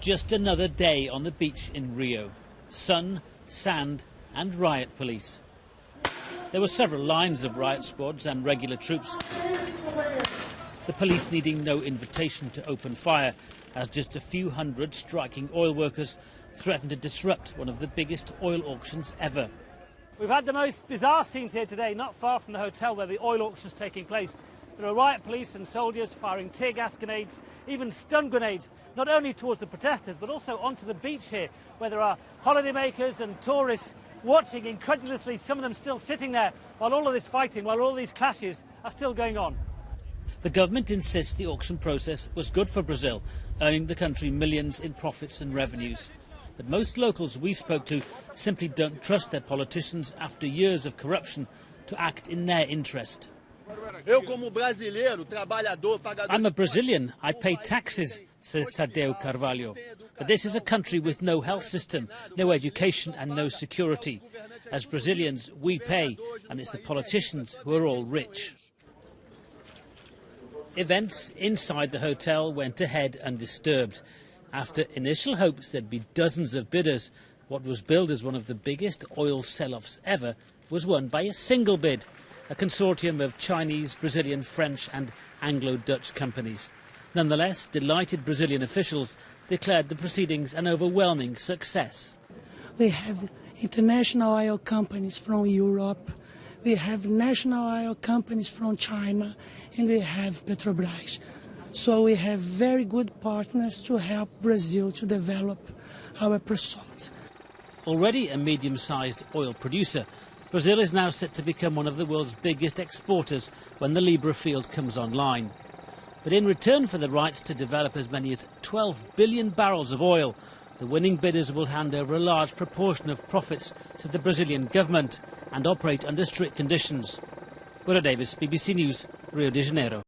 Just another day on the beach in Rio. Sun, sand and riot police. There were several lines of riot squads and regular troops. The police needing no invitation to open fire, as just a few hundred striking oil workers threatened to disrupt one of the biggest oil auctions ever. We've had the most bizarre scenes here today, not far from the hotel where the oil auction is taking place. There are riot police and soldiers firing tear gas grenades, even stun grenades, not only towards the protesters but also onto the beach here, where there are holidaymakers and tourists watching incredulously, some of them still sitting there while all of this fighting, while all these clashes are still going on. The government insists the auction process was good for Brazil, earning the country millions in profits and revenues. But most locals we spoke to simply don't trust their politicians after years of corruption to act in their interest. I'm a Brazilian, I pay taxes, says Tadeu Carvalho. But this is a country with no health system, no education and no security. As Brazilians, we pay, and it's the politicians who are all rich. Events inside the hotel went ahead undisturbed. After initial hopes there'd be dozens of bidders, what was billed as one of the biggest oil sell-offs ever was won by a single bid, a consortium of Chinese, Brazilian, French and Anglo-Dutch companies. Nonetheless, delighted Brazilian officials declared the proceedings an overwhelming success. We have international oil companies from Europe, we have national oil companies from China, and we have Petrobras. So we have very good partners to help Brazil to develop our pre-salt. Already a medium-sized oil producer, Brazil is now set to become one of the world's biggest exporters when the Libra field comes online. But in return for the rights to develop as many as 12 billion barrels of oil, the winning bidders will hand over a large proportion of profits to the Brazilian government and operate under strict conditions. Willow Davis, BBC News, Rio de Janeiro.